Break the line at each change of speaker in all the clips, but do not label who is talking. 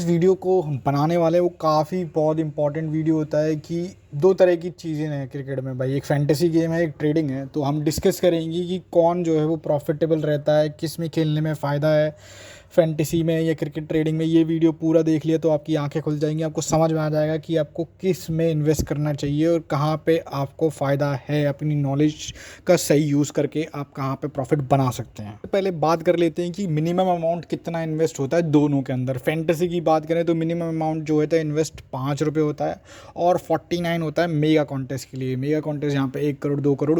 Video को हम बनाने वाले हैं वो काफ़ी बहुत इंपॉर्टेंट वीडियो होता है कि दो तरह की चीज़ें हैं क्रिकेट में भाई। एक फैंटेसी गेम है, एक ट्रेडिंग है। तो हम डिस्कस करेंगे कि कौन जो है वो प्रॉफिटेबल रहता है, किस में खेलने में फ़ायदा है, फैंटेसी में या क्रिकेट ट्रेडिंग में। ये वीडियो पूरा देख लिया तो आपकी आंखें खुल जाएंगी, आपको समझ में आ जाएगा कि आपको किस में इन्वेस्ट करना चाहिए और कहाँ पे आपको फ़ायदा है। अपनी नॉलेज का सही यूज़ करके आप कहाँ पे प्रॉफिट बना सकते हैं। पहले बात कर लेते हैं कि मिनिमम अमाउंट कितना इन्वेस्ट होता है दोनों के अंदर। फैंटेसी की बात करें तो मिनिमम अमाउंट जो होता है इन्वेस्ट 5 रुपये होता है और 49 होता है मेगा कॉन्टेस्ट के लिए। मेगा कॉन्टेस्ट यहाँ पे 1 करोड़ 2 करोड़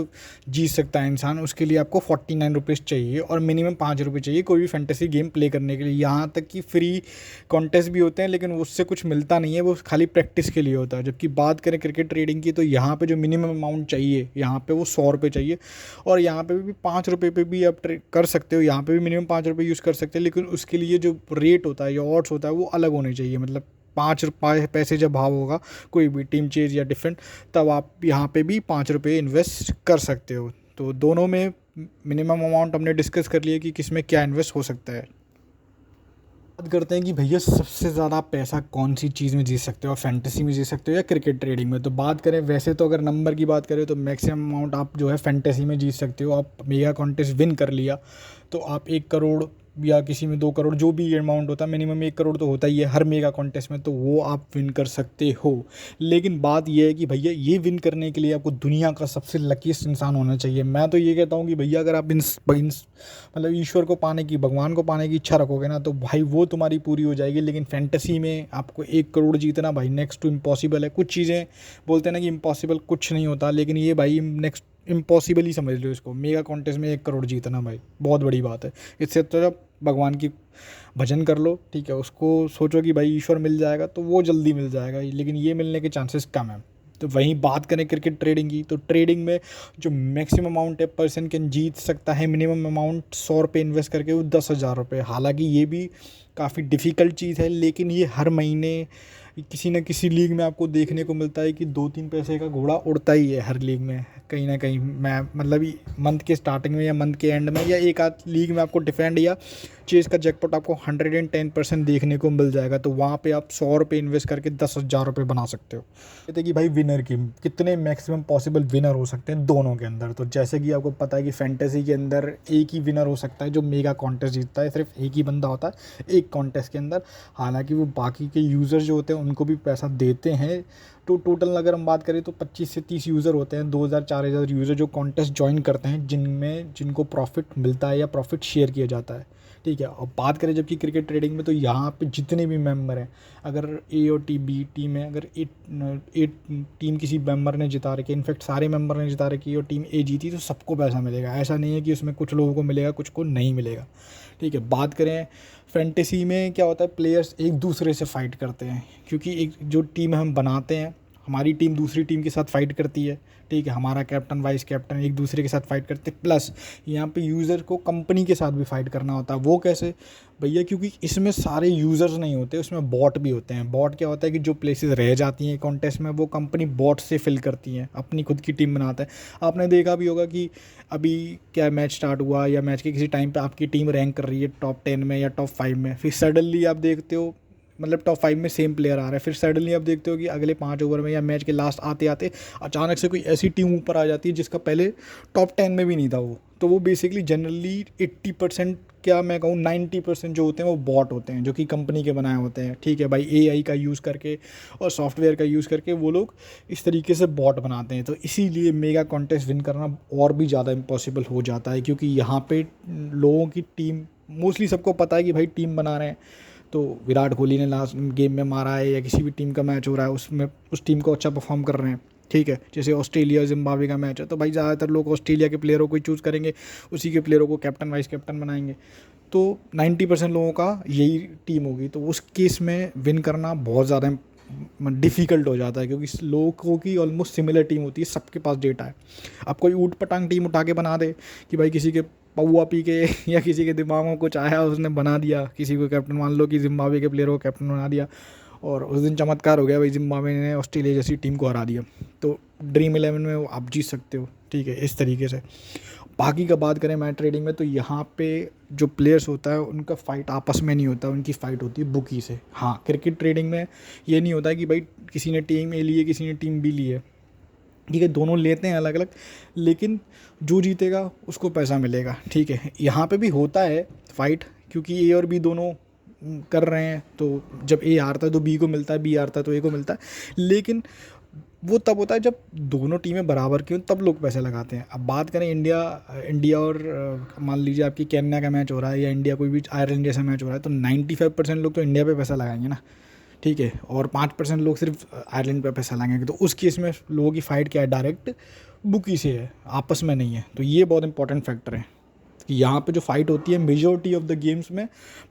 जीत सकता है इंसान, उसके लिए आपको 49 रुपीज़ चाहिए और मिनिमम 5 रुपये चाहिए कोई भी फैंटेसी गेम प्ले करने के लिए। यहाँ तक कि फ्री कॉन्टेस्ट भी होते हैं लेकिन उससे कुछ मिलता नहीं है, वो खाली प्रैक्टिस के लिए होता है। जबकि बात करें क्रिकेट ट्रेडिंग की तो यहाँ पे जो मिनिमम अमाउंट चाहिए यहाँ पे वो 100 रुपये चाहिए और यहाँ पे भी 5 रुपये पे भी आप कर सकते हो। यहाँ पे भी मिनिमम 5 रुपये यूज़ कर सकते हैं लेकिन उसके लिए जो रेट होता है या ऑड्स होता है वो अलग होने चाहिए। मतलब 5 रुपये पैसे जब भाव होगा कोई भी टीम चेज या डिफरेंट, तब आप यहाँ पे भी 5 रुपये इन्वेस्ट कर सकते हो। तो दोनों में मिनिमम अमाउंट हमने डिस्कस कर लिया कि किस में क्या इन्वेस्ट हो सकता है। बात करते हैं कि भैया सबसे ज़्यादा पैसा कौन सी चीज़ में जीत सकते हो, आप फैंटेसी में जीत सकते हो या क्रिकेट ट्रेडिंग में। तो बात करें वैसे तो अगर नंबर की बात करें तो मैक्सिमम अमाउंट आप जो है फैंटेसी में जीत सकते हो। आप मेगा कॉन्टेस्ट विन कर लिया तो आप 1 करोड़ या किसी में 2 करोड़ जो भी अमाउंट होता है, मिनिमम 1 करोड़ तो होता ही है हर मेगा कॉन्टेस्ट में, तो वो आप विन कर सकते हो। लेकिन बात ये है कि भैया ये विन करने के लिए आपको दुनिया का सबसे लकीस्ट इंसान होना चाहिए। मैं तो ये कहता हूँ कि भैया अगर आप मतलब ईश्वर को पाने की, भगवान को पाने की इच्छा रखोगे ना तो भाई वो तुम्हारी पूरी हो जाएगी। लेकिन फैंटेसी में आपको 1 करोड़ जीतना भाई नेक्स्ट टू इम्पॉसिबल है। कुछ चीज़ें बोलते हैं ना कि इम्पॉसिबल कुछ नहीं होता, लेकिन ये भाई नेक्स्ट इम्पॉसिबल ही समझ लो इसको। मेगा कॉन्टेस्ट में 1 करोड़ जीतना भाई बहुत बड़ी बात है। इससे तो जब भगवान की भजन कर लो, ठीक है, उसको सोचो कि भाई ईश्वर मिल जाएगा तो वो जल्दी मिल जाएगा, लेकिन ये मिलने के चांसेस कम है। तो वहीं बात करें क्रिकेट ट्रेडिंग की तो ट्रेडिंग में जो मैक्सिमम अमाउंट है पर्सन कैन जीत सकता है मिनिमम अमाउंट 100 रुपये इन्वेस्ट करके वो 10,000 रुपये। हालांकि ये भी काफ़ी डिफ़िकल्ट चीज़ है लेकिन ये हर महीने किसी न किसी लीग में आपको देखने को मिलता है कि 2-3 पैसे का घोड़ा उड़ता ही है हर लीग में कहीं ना कहीं। मैं मतलब मंथ के स्टार्टिंग में या मंथ के एंड में या एक आध लीग में आपको डिफेंड या चेस का जैकपॉट आपको 110% देखने को मिल जाएगा। तो वहाँ पे आप 100 रुपये इन्वेस्ट करके 10,000 रुपये बना सकते हो। कहते कि भाई विनर की कितने मैक्सिमम पॉसिबल विनर हो सकते हैं दोनों के अंदर। तो जैसे कि आपको पता है कि फैंटेसी के अंदर एक ही विनर हो सकता है जो मेगा कॉन्टेस्ट जीतता है, सिर्फ एक ही बंदा होता है एक कॉन्टेस्ट के अंदर। हालांकि वो बाकी के यूज़र जो होते हैं उनको भी पैसा देते हैं। तो टोटल अगर हम बात करें तो 25 से 30 यूज़र होते हैं, 2,000-4,000 यूज़र जो कॉन्टेस्ट ज्वाइन करते हैं जिनको प्रॉफिट मिलता है या प्रॉफिट शेयर किया जाता है, ठीक है। और बात करें जबकि क्रिकेट ट्रेडिंग में तो यहाँ पे जितने भी मेंबर हैं, अगर ए और बी टीम है, अगर ए टीम किसी मेंबर ने जिता रखी है, इनफैक्ट सारे मेंबर ने जिता रखी है और टीम ए जीती तो सबको पैसा मिलेगा। ऐसा नहीं है कि उसमें कुछ लोगों को मिलेगा कुछ को नहीं मिलेगा, ठीक है। बात करें फैंटेसी में क्या होता है, प्लेयर्स एक दूसरे से फ़ाइट करते हैं क्योंकि एक जो टीम हम बनाते हैं, हमारी टीम दूसरी टीम के साथ फ़ाइट करती है, ठीक है। हमारा कैप्टन वाइस कैप्टन एक दूसरे के साथ फ़ाइट करते हैं। प्लस यहाँ पे यूज़र को कंपनी के साथ भी फ़ाइट करना होता है। वो कैसे भैया, क्योंकि इसमें सारे यूज़र्स नहीं होते, उसमें बॉट भी होते हैं। बॉट क्या होता है कि जो प्लेसेस रह जाती हैं कॉन्टेस्ट में वो कंपनी बॉट से फिल करती हैं, अपनी खुद की टीम बनाता है। आपने देखा भी होगा कि अभी क्या मैच स्टार्ट हुआ या मैच के किसी टाइम पे आपकी टीम रैंक कर रही है टॉप 10 में या टॉप 5 में, फिर सडनली आप देखते हो मतलब टॉप 5 में सेम प्लेयर आ रहा है, फिर सडनली आप देखते हो कि अगले 5 ओवर में या मैच के लास्ट आते आते अचानक से कोई ऐसी टीम ऊपर आ जाती है जिसका पहले टॉप 10 में भी नहीं था वो। तो वो बेसिकली जनरली 80%, क्या मैं कहूँ 90% जो होते हैं वो बॉट होते हैं जो कि कंपनी के बनाए होते हैं, ठीक है भाई। AI का यूज़ करके और सॉफ्टवेयर का यूज़ करके वो लोग इस तरीके से बॉट बनाते हैं। तो इसीलिए मेगा कॉन्टेस्ट विन करना और भी ज़्यादा इम्पॉसिबल हो जाता है क्योंकि यहाँ पे लोगों की टीम मोस्टली सबको पता है कि भाई टीम बना रहे हैं तो विराट कोहली ने लास्ट गेम में मारा है या किसी भी टीम का मैच हो रहा है उसमें उस टीम को अच्छा परफॉर्म कर रहे हैं, ठीक है। जैसे ऑस्ट्रेलिया जिम्बाब्वे का मैच है तो भाई ज़्यादातर लोग ऑस्ट्रेलिया के प्लेयरों को ही चूज़ करेंगे, उसी के प्लेयरों को कैप्टन वाइस कैप्टन बनाएंगे। तो 90% लोगों का यही टीम होगी। तो उस केस में विन करना बहुत ज़्यादा डिफ़िकल्ट हो जाता है क्योंकि लोगों की ऑलमोस्ट सिमिलर टीम होती है, सबके पास डेटा है। अब कोई ऊट पटांग टीम उठा के बना दे कि भाई किसी के पौआ पी के या किसी के दिमाग में कुछ आया उसने बना दिया किसी को कैप्टन, मान लो कि जिम्बाब्वे के प्लेयर को कैप्टन बना दिया और उस दिन चमत्कार हो गया भाई, जिम्बाब्वे ने ऑस्ट्रेलिया जैसी टीम को हरा दिया। तो ड्रीम 11 में वो आप जीत सकते हो, ठीक है, इस तरीके से। बाकी का बात करें मैच ट्रेडिंग में, तो यहाँ पे जो प्लेयर्स होता है उनका फ़ाइट आपस में नहीं होता, उनकी फ़ाइट होती है बुकी से। हाँ, क्रिकेट ट्रेडिंग में ये नहीं होता है कि भाई किसी ने टीम ए ली है, किसी ने टीम बी ली है, ठीक है, दोनों लेते हैं अलग अलग, लेकिन जो जीतेगा उसको पैसा मिलेगा, ठीक है। यहाँ पे भी होता है फ़ाइट, क्योंकि ए और बी दोनों कर रहे हैं, तो जब ए हारता है तो बी को मिलता है, बी हारता है तो ए को मिलता है, लेकिन वो तब होता है जब दोनों टीमें बराबर की हों, तब लोग पैसे लगाते हैं। अब बात करें इंडिया इंडिया और मान लीजिए आपकी केन्या का मैच हो रहा है या इंडिया कोई भी आयरलैंड जैसा मैच हो रहा है, तो 95% लोग तो इंडिया पे पैसा लगाएंगे ना, ठीक है, और 5% लोग सिर्फ आयरलैंड पे पैसा लगाएंगे। तो उस केस में लोगों की फ़ाइट क्या है, डायरेक्ट बुकी से है, आपस में नहीं है। तो ये बहुत इंपॉर्टेंट फैक्टर है कि यहाँ पे जो फाइट होती है मेजॉरिटी ऑफ द गेम्स में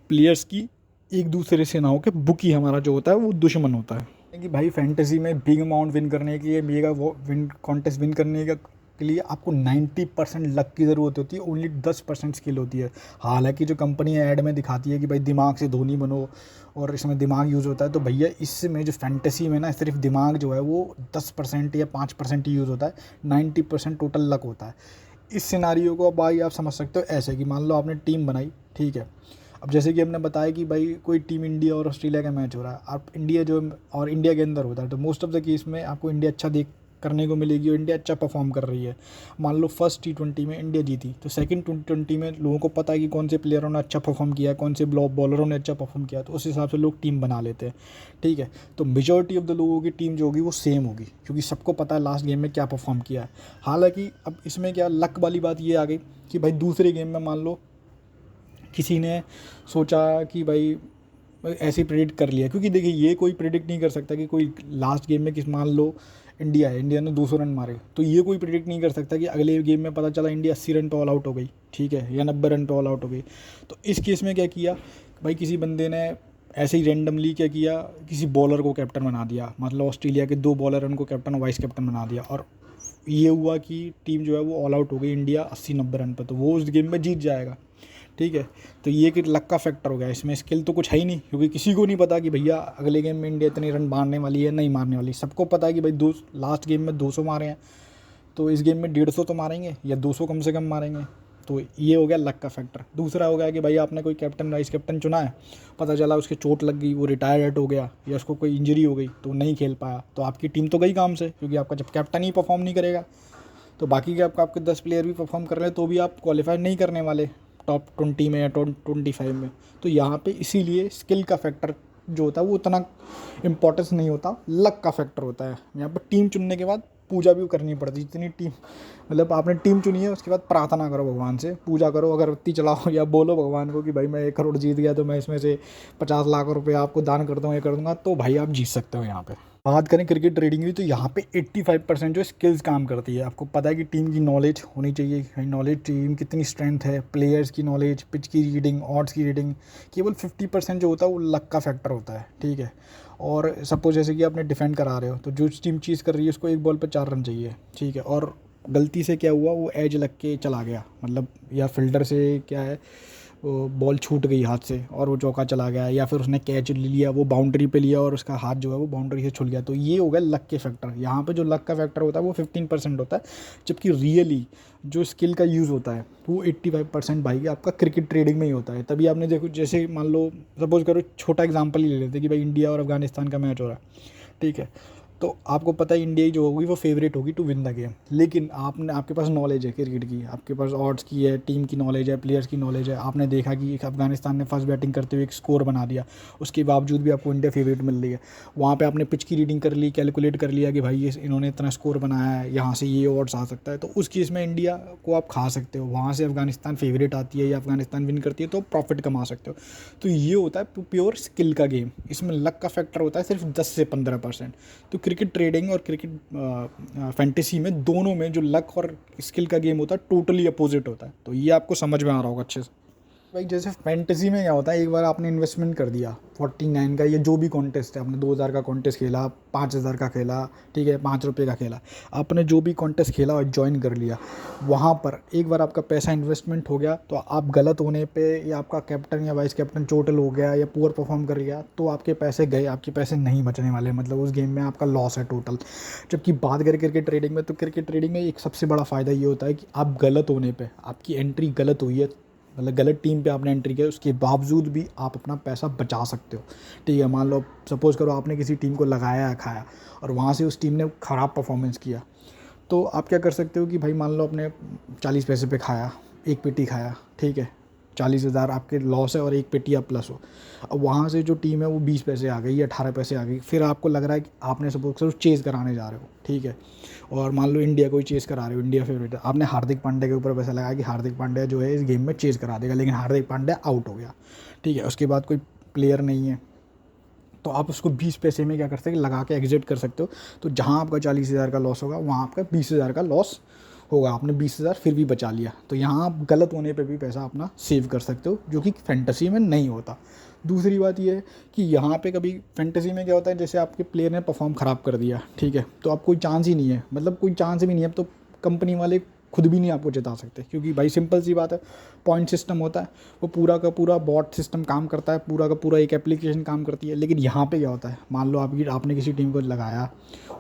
प्लेयर्स की एक दूसरे से ना हो के बुकी हमारा जो होता है वो दुश्मन होता है। कि भाई फैंटेसी में बिग अमाउंट विन करने के लिए, मेगा वो विन कॉन्टेस्ट विन करने के लिए आपको 90% लक की ज़रूरत होती है, ओनली 10% स्किल होती है। हालांकि जो कंपनी ऐड में दिखाती है कि भाई दिमाग से धोनी बनो और इसमें दिमाग यूज़ होता है, तो भैया इसमें जो फैंटेसी में ना सिर्फ दिमाग जो है वो 10% या 5% ही यूज़ होता है, 90% टोटल लक होता है। इस सिनारियो को भाई आप समझ सकते हो ऐसे कि मान लो आपने टीम बनाई, ठीक है, अब जैसे कि हमने बताया कि भाई कोई टीम इंडिया और ऑस्ट्रेलिया का मैच हो रहा है, आप इंडिया जो और इंडिया के अंदर होता है, तो मोस्ट ऑफ द केस में आपको इंडिया अच्छा देख करने को मिलेगी और इंडिया अच्छा परफॉर्म कर रही है। मान लो फर्स्ट T20 में इंडिया जीती, तो सेकंड T20 में लोगों को पता है कि कौन से प्लेयरों ने अच्छा परफॉर्म किया, कौन से बॉलरों ने अच्छा परफॉर्म किया, तो उस हिसाब से लोग टीम बना लेते हैं, ठीक है। तो मेजॉरिटी ऑफ द लोगों की टीम जो होगी वो सेम होगी, क्योंकि सबको पता है लास्ट गेम में क्या परफॉर्म किया है। हालाँकि अब इसमें क्या लक वाली बात ये आ गई कि भाई दूसरे गेम में मान लो किसी ने सोचा कि भाई ऐसे ही प्रेडिक्ट कर लिया, क्योंकि देखिए ये कोई प्रेडिक्ट नहीं कर सकता कि कोई लास्ट गेम में किस, मान लो इंडिया है, इंडिया ने 200 रन मारे, तो ये कोई प्रेडिक्ट नहीं कर सकता कि अगले गेम में पता चला इंडिया 80 रन पे ऑल आउट हो गई, ठीक है, या 90 रन पे ऑल आउट हो गई। तो इस केस में क्या किया भाई, किसी बंदे ने ऐसे ही रेंडमली क्या किया, किसी बॉलर को कैप्टन बना दिया, मतलब ऑस्ट्रेलिया के 2 बॉलर उनको कैप्टन और वाइस कैप्टन बना दिया, और ये हुआ कि टीम जो है वो ऑल आउट हो गई इंडिया 80-90 रन पर, तो वो उस गेम में जीत जाएगा, ठीक है। तो ये कि लक का फैक्टर हो गया, इसमें स्किल तो कुछ है ही नहीं, क्योंकि किसी को नहीं पता कि भैया अगले गेम में इंडिया इतने रन मारने वाली है नहीं मारने वाली। सबको पता है कि भाई लास्ट गेम में 200 मारे हैं, तो इस गेम में 150 तो मारेंगे या 200 कम से कम मारेंगे। तो ये हो गया लक का फैक्टर। दूसरा हो गया कि भाई आपने कोई कैप्टन वाइस कैप्टन चुना है, पता चला उसके चोट लग गई, वो रिटायर्ड हो गया, या उसको कोई इंजरी हो गई तो नहीं खेल पाया, तो आपकी टीम तो गई काम से, क्योंकि आपका जब कैप्टन ही परफॉर्म नहीं करेगा तो बाकी के आपके 10 प्लेयर भी परफॉर्म कर रहे हैं तो भी आप क्वालिफाई नहीं करने वाले टॉप 20 में या टॉप 25 में। तो यहाँ पे इसीलिए स्किल का फैक्टर जो होता है वो उतना इम्पोर्टेंस नहीं होता, लक का फैक्टर होता है। यहाँ पर टीम चुनने के बाद पूजा भी करनी पड़ती है, जितनी टीम मतलब आपने टीम चुनी है उसके बाद प्रार्थना करो भगवान से, पूजा करो, अगरबत्ती चलाओ या बोलो भगवान को कि भाई मैं 1 करोड़ जीत गया तो मैं इसमें से 50 लाख रुपए आपको दान कर दूँ, ये कर दूँगा, तो भाई आप जीत सकते हो। यहाँ पे बात करें क्रिकेट ट्रेडिंग की, तो यहाँ पे 85% जो स्किल्स काम करती है। आपको पता है कि टीम की नॉलेज होनी चाहिए, नॉलेज टीम कितनी स्ट्रेंथ है, प्लेयर्स की नॉलेज, पिच की रीडिंग, ऑड्स की रीडिंग। केवल 50% जो होता है वो लक का फैक्टर होता है, ठीक है। और सपोज जैसे कि आपने डिफेंड करा रहे हो, तो जो टीम चीज़ कर रही है उसको 1 बॉल पे 4 रन चाहिए, ठीक है, और गलती से क्या हुआ वो एज लग के चला गया, मतलब या फील्डर से क्या है वो बॉल छूट गई हाथ से और वो चौका चला गया, या फिर उसने कैच ले लिया, वो बाउंड्री पे लिया और उसका हाथ जो है वो बाउंड्री से छूट गया, तो ये हो गया लक के फैक्टर। यहाँ पे जो लक का फैक्टर होता है वो 15% होता है, जबकि रियली जो स्किल का यूज़ होता है वो 85% भाई आपका क्रिकेट ट्रेडिंग में ही होता है। तभी आपने देखो, जैसे मान लो सपोज करो छोटा एग्जाम्पल ही ले लेते कि भाई इंडिया और अफगानिस्तान का मैच हो रहा है, ठीक है, तो आपको पता है इंडिया जो होगी वो फेवरेट होगी टू विन द गेम, लेकिन आपके पास नॉलेज है क्रिकेट की, आपके पास ऑड्स की है, टीम की नॉलेज है, प्लेयर्स की नॉलेज है, आपने देखा कि अफगानिस्तान ने फर्स्ट बैटिंग करते हुए एक स्कोर बना दिया, उसके बावजूद भी आपको इंडिया फेवरेट मिल रही है। वहाँ पे आपने पिच की रीडिंग कर ली, कैलकुलेट कर लिया कि भाई ये इन्होंने इतना स्कोर बनाया है, यहाँ से ये ऑड्स आ सकता है, तो उस केस में इंडिया को आप खा सकते हो। वहाँ से अफगानिस्तान फेवरेट आती है या अफगानिस्तान विन करती है तो प्रॉफिट कमा सकते हो। तो ये होता है प्योर स्किल का गेम, इसमें लक का फैक्टर होता है सिर्फ 10 से 15%। तो क्रिकेट ट्रेडिंग और क्रिकेट फैंटेसी में दोनों में जो लक और स्किल का गेम होता है टोटली अपोजिट होता है। तो ये आपको समझ में आ रहा होगा अच्छे से। भाई जैसे फैंटेसी में क्या होता है, एक बार आपने इन्वेस्टमेंट कर दिया 49 का, या जो भी कॉन्टेस्ट है, आपने 2000 का कॉन्टेस्ट खेला, 5000 का खेला, ठीक है, 5 रुपये का खेला, आपने जो भी कॉन्टेस्ट खेला और ज्वाइन कर लिया, वहाँ पर एक बार आपका पैसा इन्वेस्टमेंट हो गया तो आप गलत होने पे, या आपका कैप्टन या वाइस कैप्टन चोटिल हो गया या पुअर परफॉर्म कर गया, तो आपके पैसे गए, आपके पैसे नहीं बचने वाले, मतलब उस गेम में आपका लॉस है टोटल। जबकि बात करें क्रिकेट ट्रेडिंग में, तो क्रिकेट ट्रेडिंग में एक सबसे बड़ा फ़ायदा ये होता है कि आप गलत होने पे, आपकी एंट्री गलत हुई है, मतलब गलत टीम पे आपने एंट्री किया, उसके बावजूद भी आप अपना पैसा बचा सकते हो। ठीक है, मान लो सपोज़ करो आपने किसी टीम को लगाया या खाया और वहाँ से उस टीम ने ख़राब परफॉर्मेंस किया, तो आप क्या कर सकते हो कि भाई मान लो आपने 40 पैसे पे खाया, एक पेटी खाया, ठीक है, 40,000 आपके लॉस है और एक पेटी आप प्लस हो। अब वहाँ से जो टीम है वो 20 पैसे आ गई या 18 पैसे आ गई, फिर आपको लग रहा है कि आपने सपोज करो चेज़ कराने जा रहे हो, ठीक है, और मान लो इंडिया को ही चेज़ करा रहे हो, इंडिया फेवरेट है, आपने हार्दिक पांड्या के ऊपर पैसा लगाया कि हार्दिक पांड्या जो है इस गेम में चेज़ करा देगा, लेकिन हार्दिक पांड्या आउट हो गया, ठीक है, उसके बाद कोई प्लेयर नहीं है, तो आप उसको 20 पैसे में क्या कर सकते हैं, लगा के एग्जिट कर सकते हो। तो जहाँ आपका 40,000 का लॉस होगा, वहाँ आपका 20,000 का लॉस होगा, आपने 20,000 फिर भी बचा लिया। तो यहाँ आप गलत होने पे भी पैसा अपना सेव कर सकते हो, जो कि फैंटेसी में नहीं होता। दूसरी बात ये है कि यहाँ पे कभी फैंटेसी में क्या होता है, जैसे आपके प्लेयर ने परफॉर्म ख़राब कर दिया, ठीक है, तो अब कोई चांस ही नहीं है, मतलब कोई चांस भी नहीं है, अब तो कंपनी वाले खुद भी नहीं आपको जिता सकते, क्योंकि भाई सिंपल सी बात है, पॉइंट सिस्टम होता है, वो पूरा का पूरा बॉट सिस्टम काम करता है, पूरा का पूरा एक एप्लीकेशन काम करती है। लेकिन यहाँ पे क्या होता है, मान लो आपने किसी टीम को लगाया,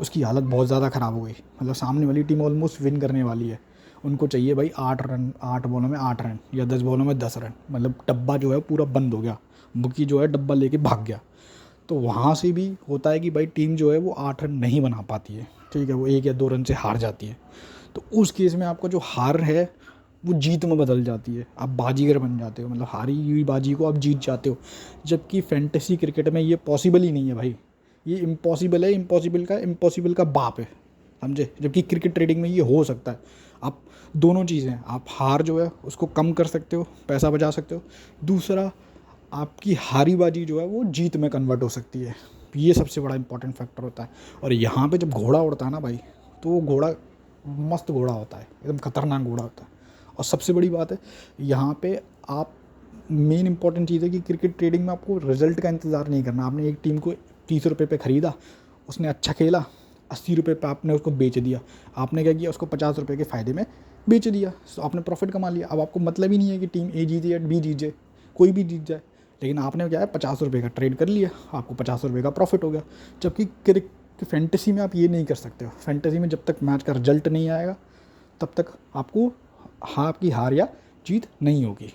उसकी हालत बहुत ज़्यादा ख़राब हो गई, मतलब सामने वाली टीम ऑलमोस्ट विन करने वाली है, उनको चाहिए भाई 8 रन, 8 बॉलों में 8 रन या 10 बॉलों में 10 रन, मतलब डब्बा जो है पूरा बंद हो गया, बुकी जो है डब्बा लेके भाग गया। तो वहाँ से भी होता है कि भाई टीम जो है वो 8 रन नहीं बना पाती है, ठीक है, वो 1 या 2 रन से हार जाती है। तो उस केस में आपका जो हार है वो जीत में बदल जाती है, आप बाजीगर बन जाते हो, मतलब हारी हुई बाजी को आप जीत जाते हो। जबकि फैंटेसी क्रिकेट में ये पॉसिबल ही नहीं है भाई, ये इम्पॉसिबल है, इम्पॉसिबल का बाप है, समझे। जबकि क्रिकेट ट्रेडिंग में ये हो सकता है, आप दोनों चीज़ें, आप हार जो है उसको कम कर सकते हो, पैसा बचा सकते हो, दूसरा आपकी हारी बाजी जो है वो जीत में कन्वर्ट हो सकती है, ये सबसे बड़ा इंपॉर्टेंट फैक्टर होता है। और यहाँ पे जब घोड़ा उड़ता है ना भाई, तो वो घोड़ा मस्त घोड़ा होता है, एकदम खतरनाक घोड़ा होता है। और सबसे बड़ी बात है यहाँ पे, आप मेन इंपॉर्टेंट चीज़ है कि क्रिकेट ट्रेडिंग में आपको रिजल्ट का इंतज़ार नहीं करना। आपने एक टीम को 30 रुपये पे ख़रीदा, उसने अच्छा खेला, 80 रुपये पे आपने उसको बेच दिया, आपने क्या किया, उसको 50 रुपये के फ़ायदे में बेच दिया, तो आपने प्रॉफिट कमा लिया। अब आपको मतलब ही नहीं है कि टीम ए जीते या बी जीत जाए, कोई भी जीत जाए, लेकिन आपने क्या है 50 रुपये का ट्रेड कर लिया, आपको 50 रुपये का प्रॉफिट हो गया। जबकि कि फैंटेसी में आप ये नहीं कर सकते हो। फैंटेसी में जब तक मैच का रिजल्ट नहीं आएगा, तब तक आपको आपकी हार या जीत नहीं होगी।